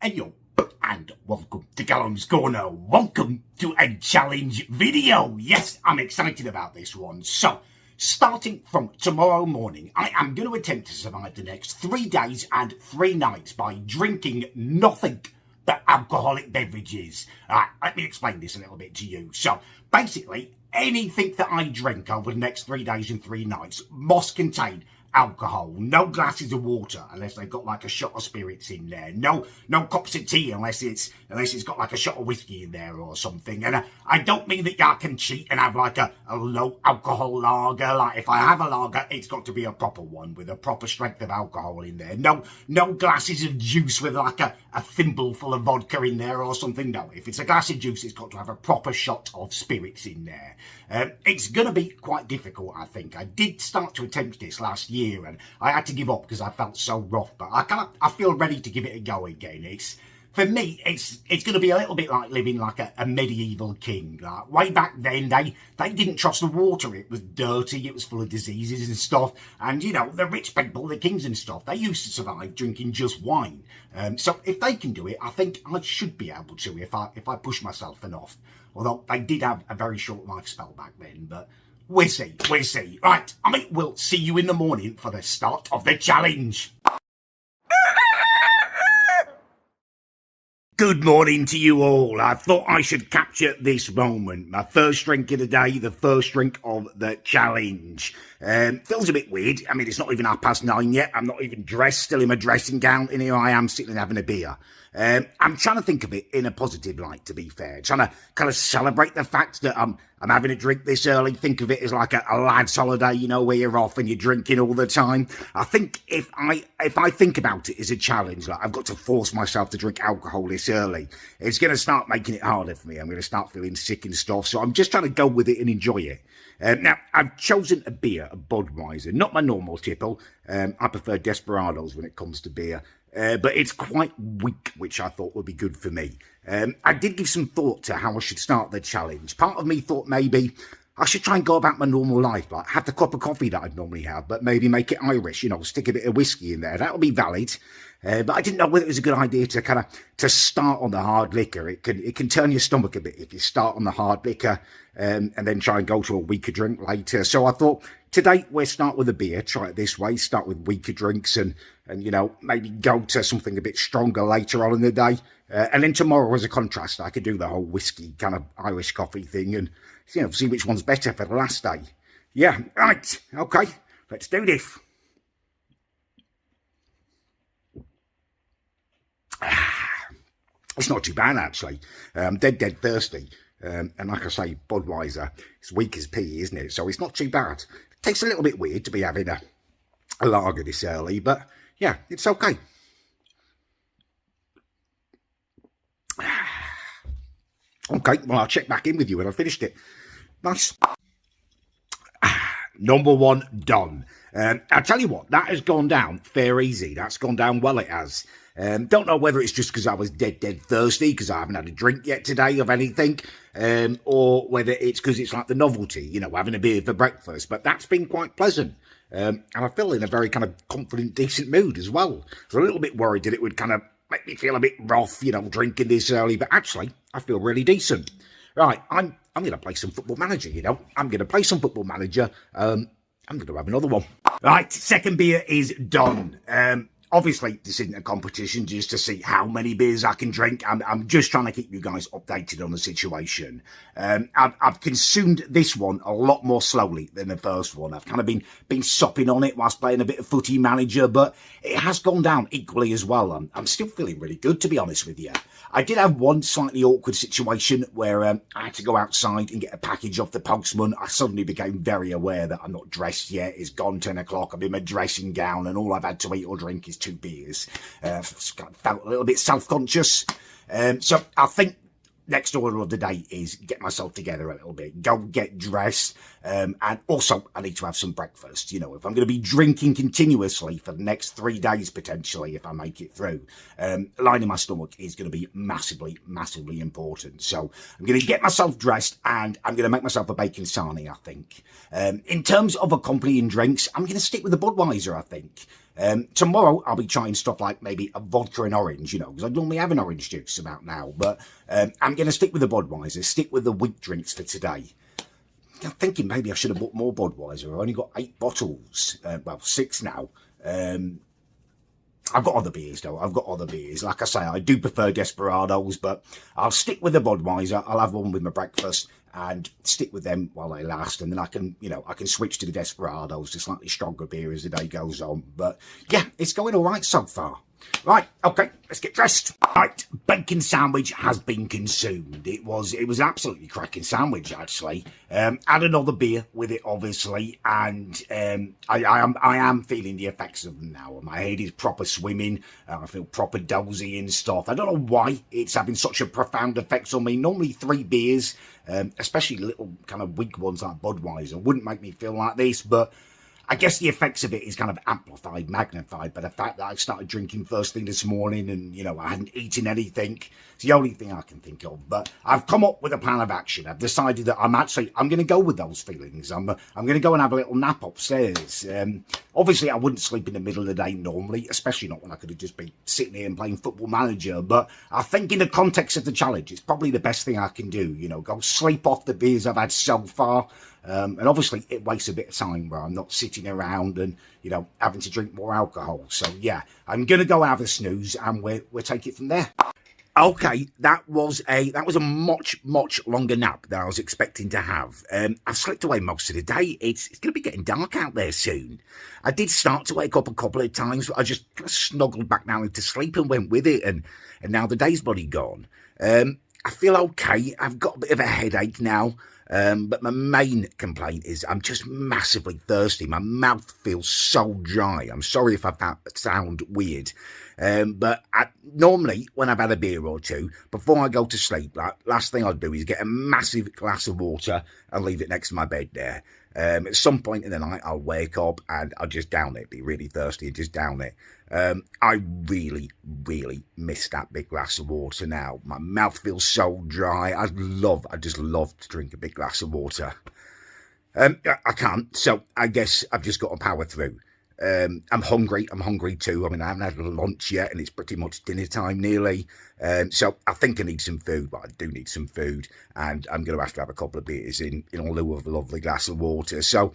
Hello and welcome to Callum's Corner. Welcome to a challenge video. Yes, I'm excited about this one. So, starting from tomorrow morning, I am going to attempt to survive the next 3 days and 3 nights by drinking nothing but alcoholic beverages. Let me explain this a little bit to you. So, basically, anything that I drink over the next 3 days and 3 nights must contain alcohol. No glasses of water unless they've got like a shot of spirits in there. No cups of tea unless it's got like a shot of whiskey in there or something. And I don't mean that y'all can cheat and have like a low alcohol lager. Like if I have a lager, it's got to be a proper one with a proper strength of alcohol in there. No glasses of juice with like a thimble full of vodka in there or something. No, if it's a glass of juice, it's got to have a proper shot of spirits in there. It's going to be quite difficult, I think. I did start to attempt this last year and I had to give up because I felt so rough, but I feel ready to give it a go again. For me, it's going to be a little bit like living like a medieval king. Like way back then, they didn't trust the water. It was dirty, it was full of diseases and stuff. And, you know, the rich people, the kings and stuff, they used to survive drinking just wine. So if they can do it, I think I should be able to if I push myself enough. Although they did have a very short lifespell back then, but we'll see. Right, we'll see you in the morning for the start of the challenge. Good morning to you all. I thought I should capture this moment. My first drink of the day, the first drink of the challenge. Feels a bit weird. I mean, it's not even 9:30 yet. I'm not even dressed, still in my dressing gown, and here I am sitting having a beer. I'm trying to think of it in a positive light, to be fair. Trying to kind of celebrate the fact that I'm having a drink this early. Think of it as like a lad's holiday, you know, where you're off and you're drinking all the time. I think if I think about it as a challenge, like I've got to force myself to drink alcohol this early, it's going to start making it harder for me. I'm going to start feeling sick and stuff. So I'm just trying to go with it and enjoy it. Now, I've chosen a beer, a Budweiser, not my normal tipple. I prefer Desperados when it comes to beer. But it's quite weak, which I thought would be good for me. I did give some thought to how I should start the challenge. Part of me thought maybe I should try and go about my normal life, like have the cup of coffee that I'd normally have, but maybe make it Irish, you know, stick a bit of whiskey in there. That would be valid. But I didn't know whether it was a good idea to start on the hard liquor. It can turn your stomach a bit if you start on the hard liquor and then try and go to a weaker drink later. So I thought today we'll start with a beer, try it this way, start with weaker drinks and you know, maybe go to something a bit stronger later on in the day. And then tomorrow as a contrast, I could do the whole whiskey kind of Irish coffee thing and, you know, see which one's better for the last day. Yeah, right, okay, let's do this. It's not too bad, actually. Dead thirsty. And like I say, Budweiser, it's weak as pea, isn't it? So it's not too bad. It tastes a little bit weird to be having a lager this early, but yeah, it's okay. Okay, well, I'll check back in with you when I've finished it. Nice. Number 1 done. I'll tell you what, that has gone down fair easy. That's gone down well, it has. Don't know whether it's just because I was dead thirsty because I haven't had a drink yet today of anything, or whether it's because it's like the novelty, you know, having a beer for breakfast. But that's been quite pleasant. And I feel in a very kind of confident, decent mood as well. I was a little bit worried that it would kind of make me feel a bit rough, you know, drinking this early. But actually, I feel really decent. Right, I'm going to play some Football Manager, you know. I'm going to play some Football Manager. I'm going to have another one. Right, second beer is done. Obviously, this isn't a competition just to see how many beers I can drink. I'm just trying to keep you guys updated on the situation. I've consumed this one a lot more slowly than the first one. I've kind of been sopping on it whilst playing a bit of Footy Manager, but it has gone down equally as well. I'm still feeling really good, to be honest with you. I did have one slightly awkward situation where I had to go outside and get a package off the postman. I suddenly became very aware that I'm not dressed yet. It's gone 10 o'clock. I'm in my dressing gown and all I've had to eat or drink is 2 beers. Felt a little bit self-conscious. So I think next order of the day is get myself together a little bit, go get dressed, and also I need to have some breakfast. You know, if I'm going to be drinking continuously for the next 3 days, potentially, if I make it through, lining my stomach is going to be massively important. So I'm going to get myself dressed and I'm going to make myself a bacon sarnie, I think. In terms of accompanying drinks, I'm going to stick with the Budweiser, I think. Tomorrow I'll be trying stuff like maybe a vodka and orange, because I normally have an orange juice about now. But I'm going to stick with the Budweiser, stick with the weak drinks for today. I'm thinking maybe I should have bought more Budweiser. I've only got 8 bottles, 6 now. I've got other beers though. I've got other beers. Like I say, I do prefer Desperados, but I'll stick with the Budweiser. I'll have one with my breakfast and stick with them while they last. And then I can switch to the Desperados, to slightly stronger beer as the day goes on. But yeah, it's going all right so far. Right, okay, let's get dressed. Right, bacon sandwich has been consumed. It was absolutely cracking sandwich, actually. Add another beer with it, obviously, and I am feeling the effects of them now. My head is proper swimming. I feel proper dozy and stuff. I don't know why it's having such a profound effect on me. Normally 3 beers, especially little kind of weak ones like Budweiser, wouldn't make me feel like this, but I guess the effects of it is kind of amplified, magnified by the fact that I started drinking first thing this morning and, I hadn't eaten anything. It's the only thing I can think of. But I've come up with a plan of action. I've decided that I'm going to go with those feelings. I'm going to go and have a little nap upstairs. Obviously, I wouldn't sleep in the middle of the day normally, especially not when I could have just been sitting here and playing Football Manager. But I think in the context of the challenge, it's probably the best thing I can do. Go sleep off the beers I've had so far. And obviously it wastes a bit of time where I'm not sitting around and, having to drink more alcohol. So yeah, I'm going to go have a snooze and we'll take it from there. Okay, that was a much longer nap than I was expecting to have. I've slept away most of the day. It's going to be getting dark out there soon. I did start to wake up a couple of times, but I just kind of snuggled back down into sleep and went with it. And now the day's bloody gone. I feel okay. I've got a bit of a headache now. But my main complaint is I'm just massively thirsty. My mouth feels so dry. I'm sorry if that sound weird. But normally when I've had a beer or two, before I go to sleep, last thing I'll do is get a massive glass of water and leave it next to my bed there. At some point in the night, I'll wake up and I'll just down it, be really thirsty and just down it. I really miss that big glass of water now. My mouth feels so dry. I just love to drink a big glass of water. I can't, so I guess I've just got to power through. I'm hungry too. I mean, I haven't had lunch yet and it's pretty much dinner time nearly. So I think I need some food, but I do need some food and I'm going to have a couple of beers in lieu of a lovely glass of water. So,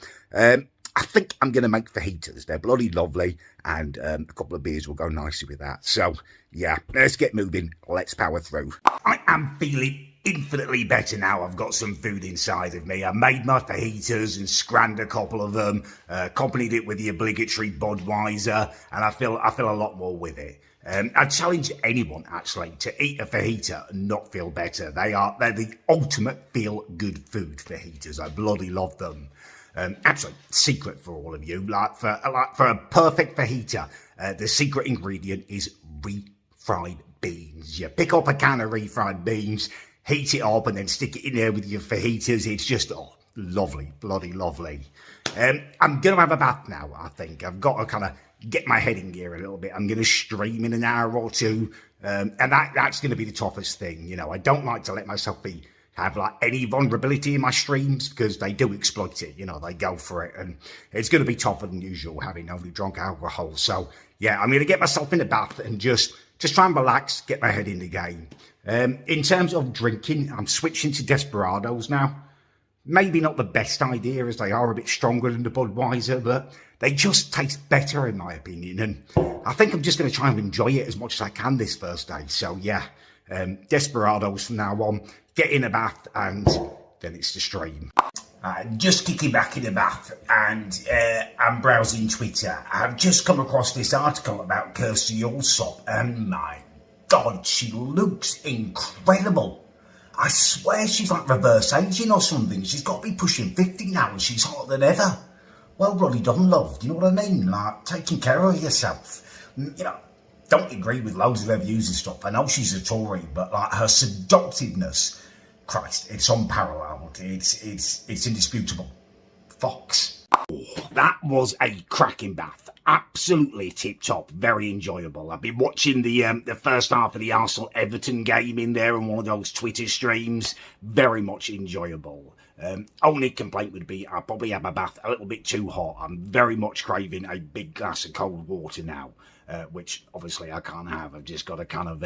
I think I'm going to make fajitas. They're bloody lovely and a couple of beers will go nicely with that. So yeah, let's get moving. Let's power through. I am feeling infinitely better now. I've got some food inside of me. I made my fajitas and scranned a couple of them, accompanied it with the obligatory Budweiser, and I feel a lot more with it. I challenge anyone actually to eat a fajita and not feel better. They're the ultimate feel good food, fajitas. I bloody love them. Actually, secret for all of you, for a perfect fajita, the secret ingredient is refried beans. You pick up a can of refried beans, heat it up and then stick it in there with your fajitas. It's just, lovely, bloody lovely. I'm going to have a bath now, I think. I've got to kind of get my head in gear a little bit. I'm going to stream in an hour or two. And that's going to be the toughest thing. I don't like to let myself have any vulnerability in my streams because they do exploit it. They go for it. And it's going to be tougher than usual having only drunk alcohol. So yeah, I'm going to get myself in the bath and just try and relax, get my head in the game. In terms of drinking, I'm switching to Desperados now. Maybe not the best idea as they are a bit stronger than the Budweiser, but they just taste better in my opinion. And I think I'm just going to try and enjoy it as much as I can this first day. So yeah, Desperados from now on, get in a bath and then it's the stream. Just kicking back in the bath and I'm browsing Twitter. I've just come across this article about Kirsty Allsopp and my God, she looks incredible. I swear she's like reverse aging or something. She's got to be pushing 50 now and she's hotter than ever. Well, bloody done, love. Do you know what I mean? Taking care of yourself. Don't agree with loads of reviews and stuff. I know she's a Tory, but her seductiveness, Christ, it's unparalleled. It's indisputable. Fox. That was a cracking bath. Absolutely tip top. Very enjoyable. I've been watching the first half of the Arsenal Everton game in there on one of those Twitter streams. Very much enjoyable. Only complaint would be I probably have my bath a little bit too hot. I'm very much craving a big glass of cold water now. Which obviously I can't have. I've just got to kind of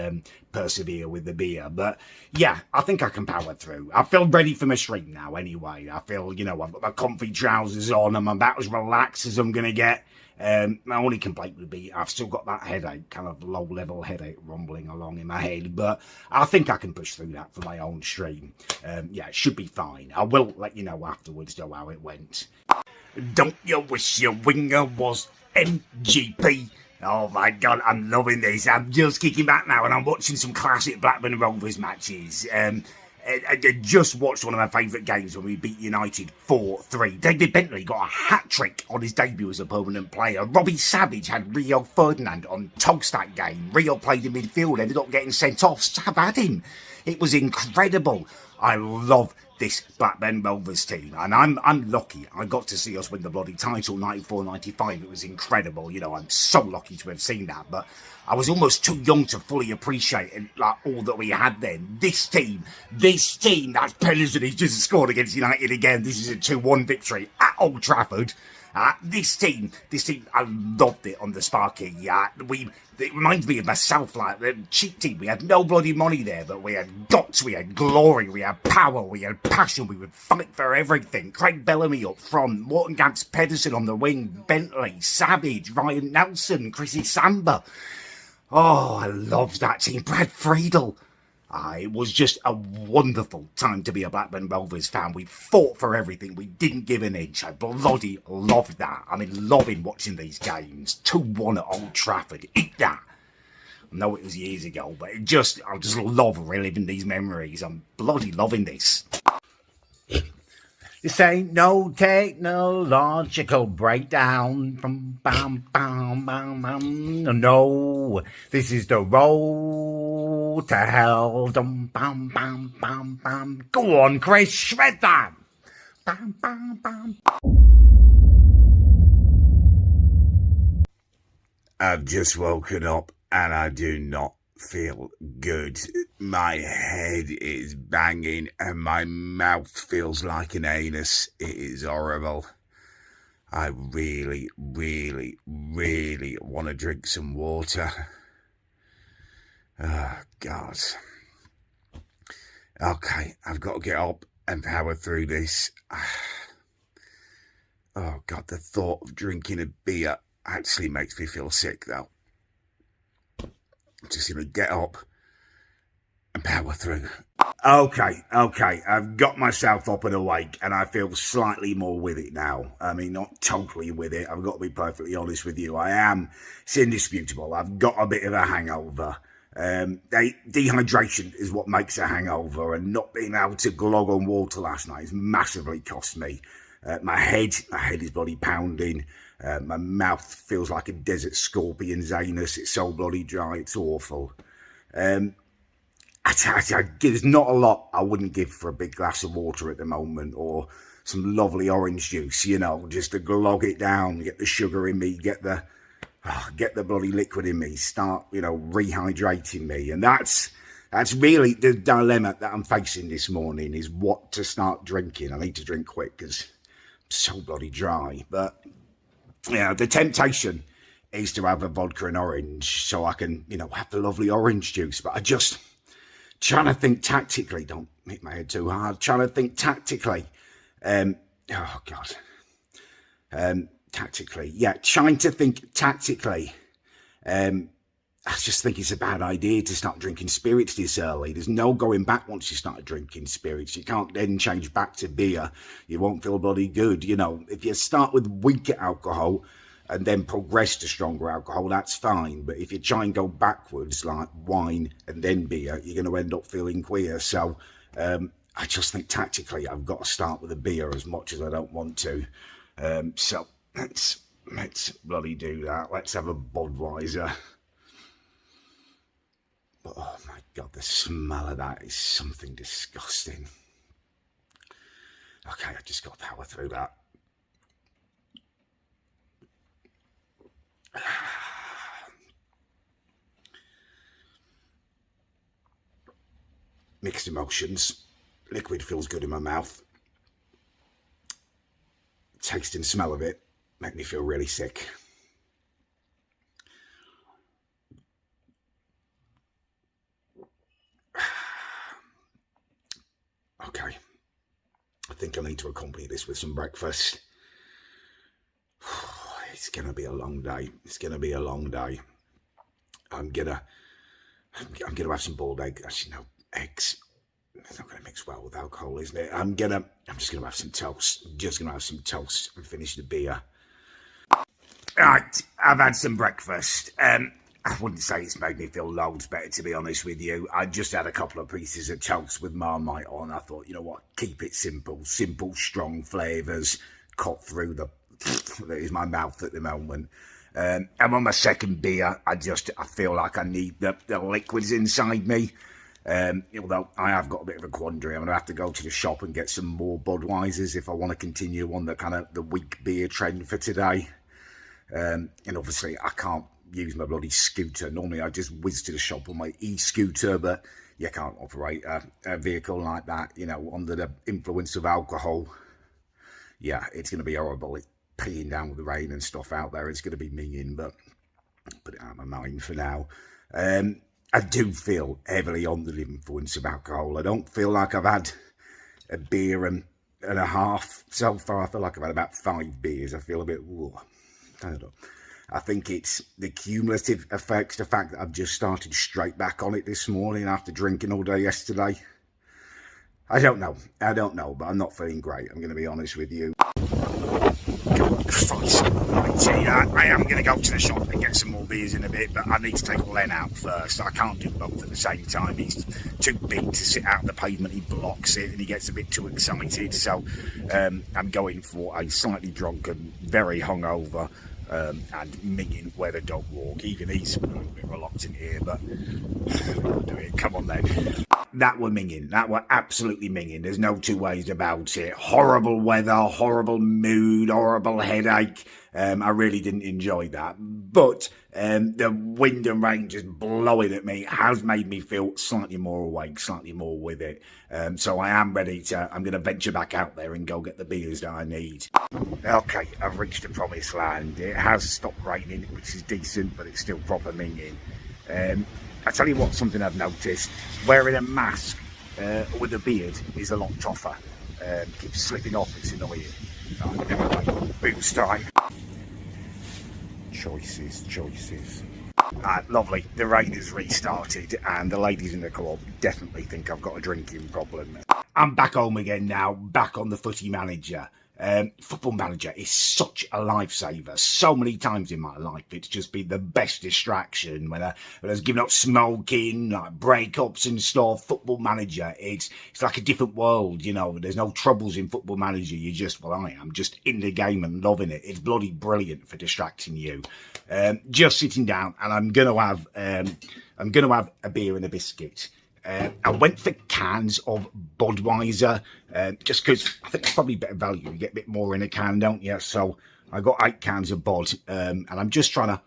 persevere with the beer. But yeah, I think I can power through. I feel ready for my stream now anyway. I feel, you know, I've got my comfy trousers on. I'm about as relaxed as I'm going to get. My only complaint would be I've still got that headache, kind of low-level headache rumbling along in my head. But I think I can push through that for my own stream. Yeah, it should be fine. I will let you know afterwards, though, how it went. Don't you wish your winger was MGP? Oh my God, I'm loving this. I'm just kicking back now and I'm watching some classic Blackburn Rovers matches. I just watched one of my favourite games when we beat United 4-3. David Bentley got a hat-trick on his debut as a permanent player. Robbie Savage had Rio Ferdinand on toast that game. Rio played in midfield, ended up getting sent off. Sav had him. It was incredible. I love this Blackburn Rovers team, and I'm lucky. I got to see us win the bloody title 94-95. It was incredible. You know, I'm so lucky to have seen that, but I was almost too young to fully appreciate it, like all that we had then. This team, that's Pedersen, he's just scored against United again. This is a 2-1 victory at Old Trafford. This team, I loved it on the Sparky. It reminds me of myself, like the cheap team. We had no bloody money there, but we had guts, we had glory, we had power, we had passion. We would fight for everything. Craig Bellamy up front, Morton Gants Pedersen on the wing, Bentley, Savage, Ryan Nelson, Chrissy Samba. Oh, I loved that team. Brad Friedel. It was just a wonderful time to be a Blackburn Rovers fan. We fought for everything. We didn't give an inch. I bloody loved that. I mean, loving watching these games. 2-1 at Old Trafford. Eat that. I know it was years ago, but I just love reliving these memories. I'm bloody loving this. This ain't no technological breakdown. Bam, bam, bam, bam. No, this is the road to hell. Bam, bam, bam, bam. Go on, Chris, shred that. Bam, bam, bam. I've just woken up and I do not feel good. My head is banging and my mouth feels like an anus. It is horrible. I really, really, really want to drink some water. Oh, God. Okay, I've got to get up and power through this. Oh, God, the thought of drinking a beer actually makes me feel sick, though. Just going to get up and power through. Okay, I've got myself up and awake and I feel slightly more with it now. I mean, not totally with it. I've got to be perfectly honest with you. It's indisputable. I've got a bit of a hangover. Dehydration is what makes a hangover, and not being able to glog on water last night has massively cost me. My head is bloody pounding. My mouth feels like a desert scorpion's anus. It's so bloody dry, it's awful. There's not a lot I wouldn't give for a big glass of water at the moment, or some lovely orange juice, you know, just to glog it down, get the sugar in me, get the bloody liquid in me, start, you know, rehydrating me. And that's really the dilemma that I'm facing this morning, is what to start drinking. I need to drink quick because I'm so bloody dry. But yeah, the temptation is to have a vodka and orange so I can, you know, have the lovely orange juice. But I just trying to think tactically. Don't hit my head too hard. Trying to think tactically. Oh God. Tactically. Yeah, trying to think tactically. I just think it's a bad idea to start drinking spirits this early. There's no going back once you start drinking spirits. You can't then change back to beer. You won't feel bloody good. You know, if you start with weaker alcohol and then progress to stronger alcohol, that's fine. But if you try and go backwards, like wine and then beer, you're going to end up feeling queer. So I just think tactically I've got to start with a beer as much as I don't want to. So let's bloody do that. Let's have a Budweiser. Oh my God, the smell of that is something disgusting. Okay, I just got to power through that. Mixed emotions. Liquid feels good in my mouth. Taste and smell of it make me feel really sick. Okay, I think I need to accompany this with some breakfast. It's gonna be a long day. It's gonna be a long day. I'm gonna have some boiled egg. Actually, no, eggs. It's not gonna mix well with alcohol, isn't it? I'm just gonna have some toast. Just gonna have some toast and finish the beer. Right, I've had some breakfast. I wouldn't say it's made me feel loads better, to be honest with you. I just had a couple of pieces of toast with Marmite on. I thought, you know what, keep it simple. Simple, strong flavours cut through the... that is my mouth at the moment. I'm on my second beer. I feel like I need the liquids inside me. Although I have got a bit of a quandary. I'm going to have to go to the shop and get some more Budweisers if I want to continue on the kind of the weak beer trend for today. And obviously I can't use my bloody scooter. Normally I just whiz to the shop on my e-scooter, but you can't operate a vehicle like that, you know, under the influence of alcohol. Yeah, it's going to be horrible. It's peeing down with the rain and stuff out there. It's going to be minging, but put it out of my mind for now. I do feel heavily under the influence of alcohol. I don't feel like I've had a beer and a half so far. I feel like I've had about 5 beers. I feel a bit, I don't know. I think it's the cumulative effects, the fact that I've just started straight back on it this morning after drinking all day yesterday. I don't know, but I'm not feeling great, I'm going to be honest with you. I am going to go to the shop and get some more beers in a bit, but I need to take Len out first. I can't do both at the same time. He's too big to sit out on the pavement. He blocks it and he gets a bit too excited. So I'm going for a slightly drunken, very hungover and minging where the dog walk. Even he's a little bit reluctant here, but I'll do it. Come on then. That were minging. That were absolutely minging. There's no two ways about it. Horrible weather, horrible mood, horrible headache. I really didn't enjoy that. But the wind and rain just blowing at me has made me feel slightly more awake, slightly more with it. So I am ready to, I'm going to venture back out there and go get the beers that I need. Okay, I've reached the promised land. It has stopped raining, which is decent, but it's still proper minging. I tell you what, something I've noticed, wearing a mask with a beard is a lot tougher. Keeps slipping off, it's annoying. Right, anyway, booze time. Choices. Lovely, the rain has restarted and the ladies in the club definitely think I've got a drinking problem. I'm back home again now, back on the Footy Manager. Football Manager is such a lifesaver. So many times in my life, it's just been the best distraction. When I was giving up smoking, like breakups and stuff, Football Manager, it's like a different world, you know. There's no troubles in Football Manager. You just, well, I am just in the game and loving it. It's bloody brilliant for distracting you. Just sitting down, and I'm gonna have a beer and a biscuit. I went for cans of Budweiser, just because I think it's probably better value. You get a bit more in a can, don't you? So I got 8 cans of Bud, and I'm just trying to...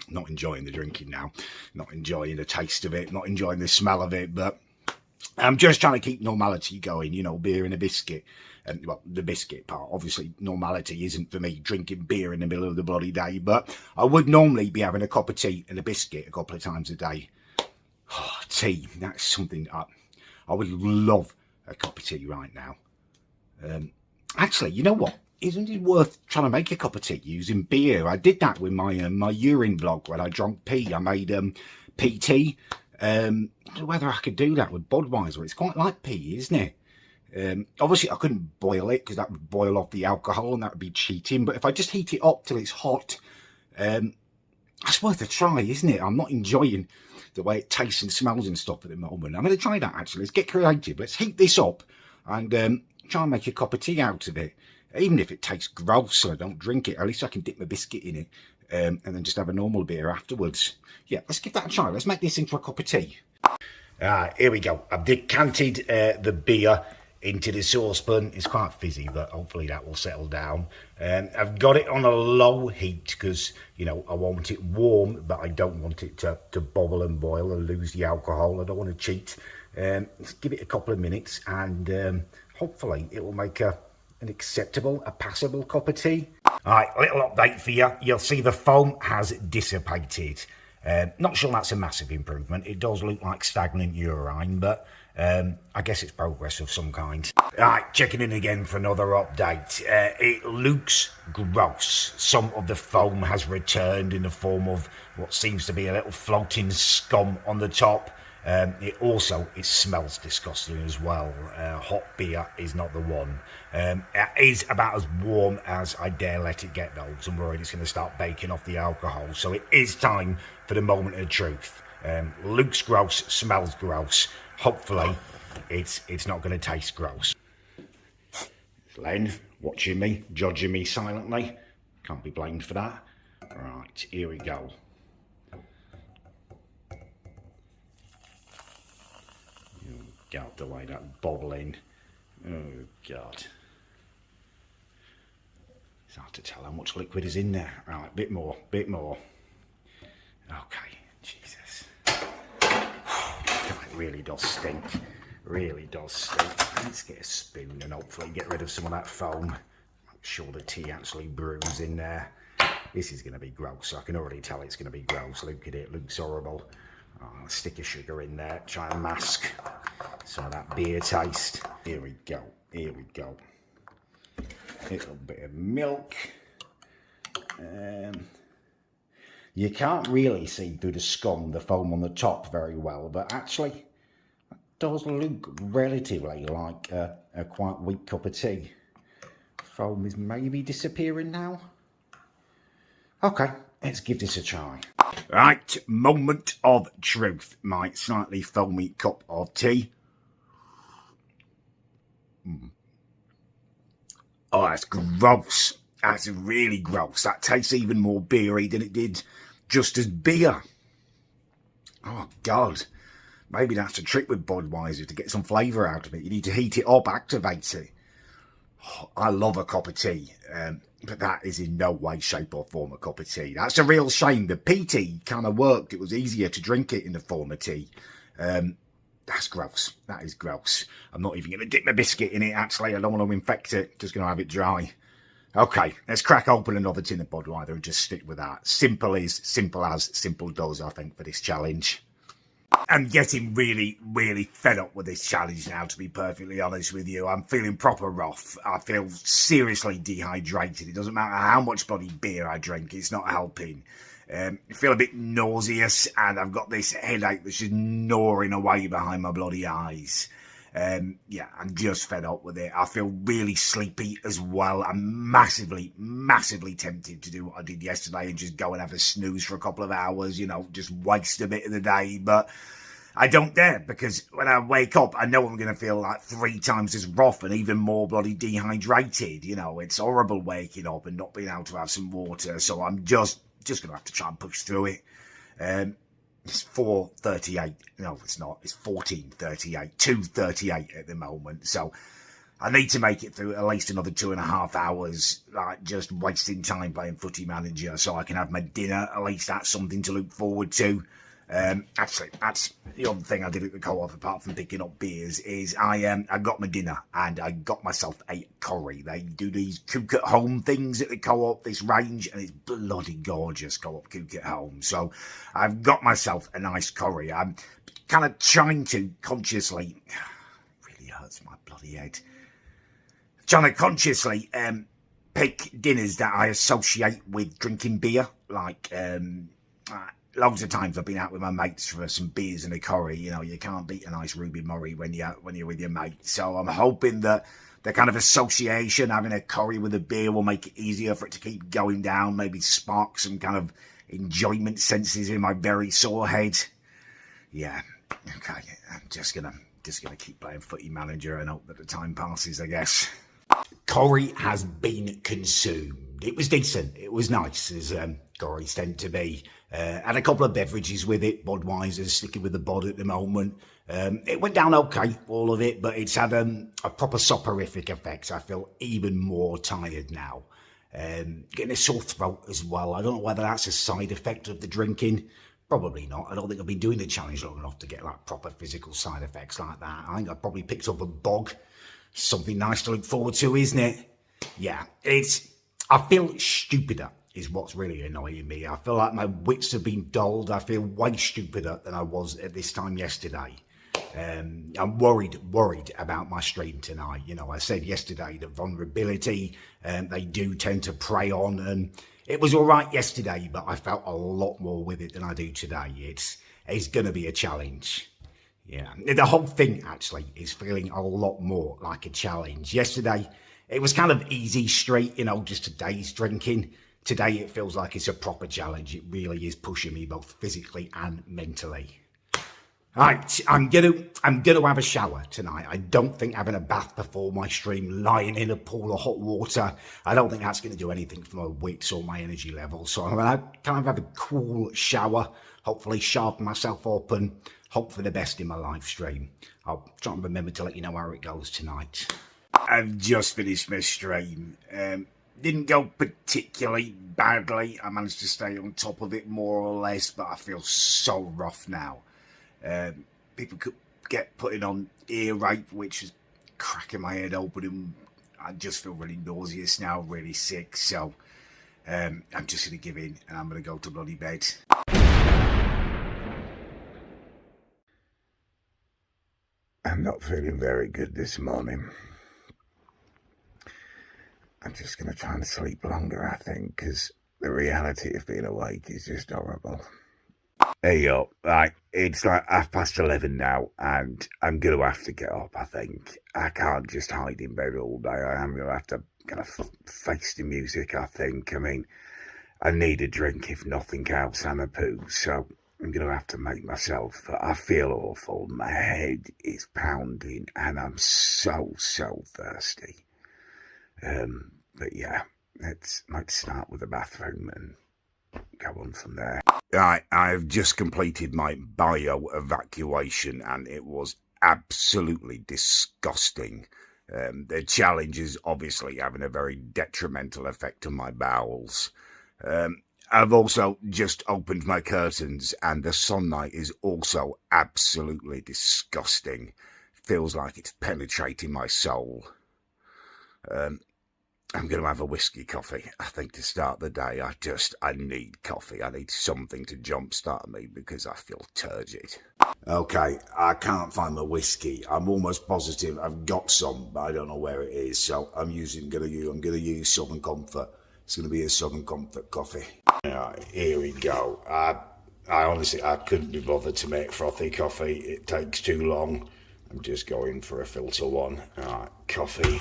not enjoying the drinking now, not enjoying the taste of it, not enjoying the smell of it, but I'm just trying to keep normality going, you know, beer and a biscuit. And well, the biscuit part, obviously normality isn't for me drinking beer in the middle of the bloody day, but I would normally be having a cup of tea and a biscuit a couple of times a day. Oh, tea, that's something I would love a cup of tea right now. Actually, you know what? Isn't it worth trying to make a cup of tea using beer? I did that with my my urine vlog when I drank pee. I made PT. I don't know whether I could do that with Budweiser. It's quite like pee, isn't it? Obviously I couldn't boil it because that would boil off the alcohol and that would be cheating, but if I just heat it up till it's hot, that's worth a try, isn't it? I'm not enjoying the way it tastes and smells and stuff at the moment. I'm going to try that actually. Let's get creative. Let's heat this up and try and make a cup of tea out of it. Even if it tastes gross and I don't drink it, at least I can dip my biscuit in it and then just have a normal beer afterwards. Yeah, let's give that a try. Let's make this into a cup of tea. Here we go. I've decanted the beer into the saucepan. It's quite fizzy, but hopefully that will settle down. I've got it on a low heat because, you know, I want it warm, but I don't want it to bubble and boil and lose the alcohol. I don't want to cheat. Let's give it a couple of minutes, and hopefully it will make an acceptable, a passable cup of tea. All right, little update for you. You'll see the foam has dissipated. Not sure that's a massive improvement. It does look like stagnant urine, but I guess it's progress of some kind. Right, checking in again for another update. It looks gross. Some of the foam has returned in the form of what seems to be a little floating scum on the top. It smells disgusting as well. Hot beer is not the one. It is about as warm as I dare let it get, though, because I'm worried it's going to start baking off the alcohol. So it is time for the moment of truth. Looks gross, smells gross. Hopefully it's not going to taste gross. Len watching me, judging me silently. Can't be blamed for that. Right, here we go. God, the way that bobbling. Oh, God. It's hard to tell how much liquid is in there. Right, bit more. Okay, Jesus. It really does stink. Let's get a spoon and hopefully get rid of some of that foam. Make sure the tea actually brews in there. This is going to be gross. I can already tell it's going to be gross. Look at it, it looks horrible. I'll stick a sugar in there, try and mask some of that beer taste. Here we go. A little bit of milk. You can't really see through the scum, the foam on the top very well, but actually it does look relatively like a quite weak cup of tea. Foam is maybe disappearing now. Okay, let's give this a try. Right, moment of truth. My slightly foamy cup of tea. Oh, that's gross. That's really gross. That tastes even more beery than it did just as beer. Oh, God. Maybe that's the trick with Budweiser, to get some flavour out of it. You need to heat it up, activate it. Oh, I love a cup of tea, but that is in no way, shape or form a cup of tea. That's a real shame. The PT kind of worked. It was easier to drink it in the form of tea. That's gross. That is gross. I'm not even going to dip my biscuit in it, actually. I don't want to infect it. Just going to have it dry. Okay, let's crack open another tin of Budweiser and just stick with that. Simple does, I think, for this challenge. I'm getting really fed up with this challenge now, to be perfectly honest with you. I'm feeling proper rough. I feel seriously dehydrated. It doesn't matter how much bloody beer I drink, it's not helping. I feel a bit nauseous, and I've got this headache that's just gnawing away behind my bloody eyes. Yeah, I'm just fed up with it. I feel really sleepy as well. I'm massively tempted to do what I did yesterday and just go and have a snooze for a couple of hours, you know, just waste a bit of the day. But I don't dare, because when I wake up, I know I'm going to feel like 3 times as rough and even more bloody dehydrated. You know, it's horrible waking up and not being able to have some water. So I'm just going to have to try and push through it. It's 4:38. No, it's not. It's 14:38. 2:38 at the moment. So I need to make it through at least another 2.5 hours, like just wasting time playing Footy Manager, so I can have my dinner. At least that's something to look forward to. Actually, that's the other thing I did at the co-op, apart from picking up beers, is I got my dinner and I got myself a curry. They do these cook at home things at the co-op, this range, and it's bloody gorgeous, co-op cook at home. So I've got myself a nice curry. I'm kind of trying to consciously, really hurts my bloody head, trying to consciously pick dinners that I associate with drinking beer, like loads of times I've been out with my mates for some beers and a curry. You know, you can't beat a nice Ruby Murray when you're with your mates. So I'm hoping that the kind of association, having a curry with a beer, will make it easier for it to keep going down. Maybe spark some kind of enjoyment senses in my very sore head. Yeah, okay. I'm just gonna keep playing Footy Manager and hope that the time passes, I guess. Curry has been consumed. It was decent. It was nice, as curries tend to be. Had a couple of beverages with it. Budweiser's sticking with the bud at the moment. It went down okay, all of it, but it's had a proper soporific effect. I feel even more tired now. Getting a sore throat as well. I don't know whether that's a side effect of the drinking. Probably not. I don't think I've been doing the challenge long enough to get like proper physical side effects like that. I think I probably picked up a bug. Something nice to look forward to, isn't it? Yeah, I feel stupider is what's really annoying me. I feel like my wits have been dulled. I feel way stupider than I was at this time yesterday. I'm worried about my stream tonight. You know, I said yesterday that vulnerability, they do tend to prey on, and it was all right yesterday, but I felt a lot more with it than I do today. It's going to be a challenge. Yeah, the whole thing actually is feeling a lot more like a challenge. Yesterday, it was kind of easy, straight, you know, just a day's drinking. Today, it feels like it's a proper challenge. It really is pushing me both physically and mentally. Right, I'm gonna have a shower tonight. I don't think having a bath before my stream, lying in a pool of hot water, I don't think that's going to do anything for my wits or my energy level. So I'm gonna kind of have a cool shower, hopefully sharpen myself up and hope for the best in my live stream. I'll try and remember to let you know how it goes tonight. I've just finished my stream. Didn't go particularly badly. I managed to stay on top of it more or less, but I feel so rough now. People could get putting on ear rape, which is cracking my head open, and I just feel really nauseous now, really sick. So I'm just going to give in and I'm going to go to bloody bed. I'm not feeling very good this morning. I'm just going to try and sleep longer, I think, because the reality of being awake is just horrible. Hey yo, right, it's like 11:30 now, and I'm going to have to get up, I think. I can't just hide in bed all day. I am going to have to kind of face the music, I think. I mean, I need a drink, if nothing else, and a poo, so I'm going to have to make myself. But I feel awful. My head is pounding, and I'm so thirsty. But yeah, let's start with the bathroom and go on from there. I've just completed my bio evacuation and it was absolutely disgusting. The challenge is obviously having a very detrimental effect on my bowels. I've also just opened my curtains and the sunlight is also absolutely disgusting. Feels like it's penetrating my soul. I'm going to have a whiskey coffee, I think, to start the day. I need coffee. I need something to jumpstart me because I feel turgid. Okay, I can't find my whiskey. I'm almost positive I've got some, but I don't know where it is. So I'm going to use Southern Comfort. It's going to be a Southern Comfort coffee. Right, here we go. I honestly couldn't be bothered to make frothy coffee. It takes too long. I'm just going for a filter one. All right, coffee.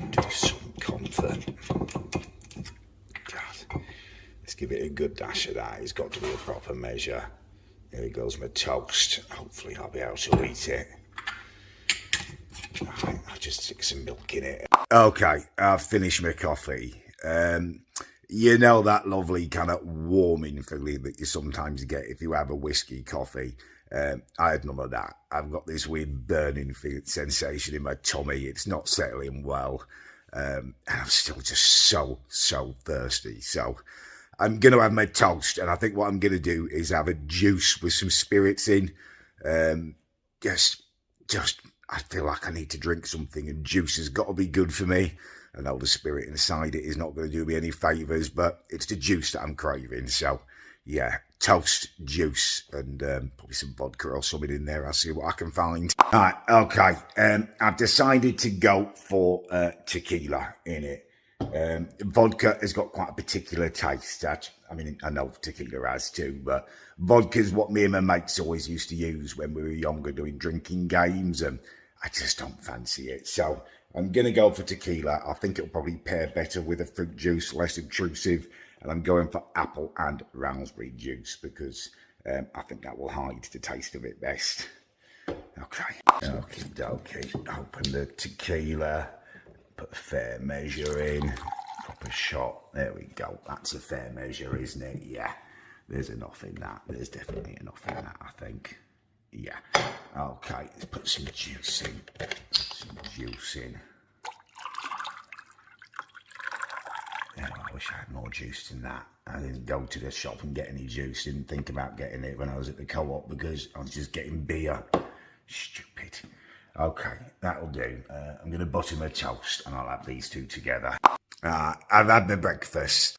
Do some comfort. God, let's give it a good dash of that. It's got to be a proper measure. Here goes my toast. Hopefully I'll be able to eat it. Right, I'll just stick some milk in it. Okay, I've finished my coffee. You know that lovely kind of warming feeling that you sometimes get if you have a whiskey coffee. I had none of that. I've got this weird burning sensation in my tummy. It's not settling well. And I'm still just so thirsty. So I'm going to have my toast. And I think what I'm going to do is have a juice with some spirits in. Just I feel like I need to drink something and juice has got to be good for me. I know the spirit inside it is not going to do me any favours, but it's the juice that I'm craving. So yeah, toast, juice, and probably some vodka or something in there. I'll see what I can find. All right, okay. I've decided to go for tequila in it. Vodka has got quite a particular taste. I mean, I know tequila has too, but vodka is what me and my mates always used to use when we were younger doing drinking games, and I just don't fancy it. So I'm going to go for tequila. I think it'll probably pair better with a fruit juice, less intrusive. And I'm going for apple and raspberry juice because I think that will hide the taste of it best. All Okay. Okie dokie. Open the tequila. Put a fair measure in. Proper shot. There we go. That's a fair measure, isn't it? Yeah. There's enough in that. There's definitely enough in that, I think. Yeah. Okay. Let's put some juice in. Some juice in. Yeah, I wish I had more juice than that. I didn't go to the shop and get any juice. Didn't think about getting it when I was at the co-op because I was just getting beer. Stupid. Okay, that'll do. I'm going to butter my toast and I'll have these two together. I've had my breakfast.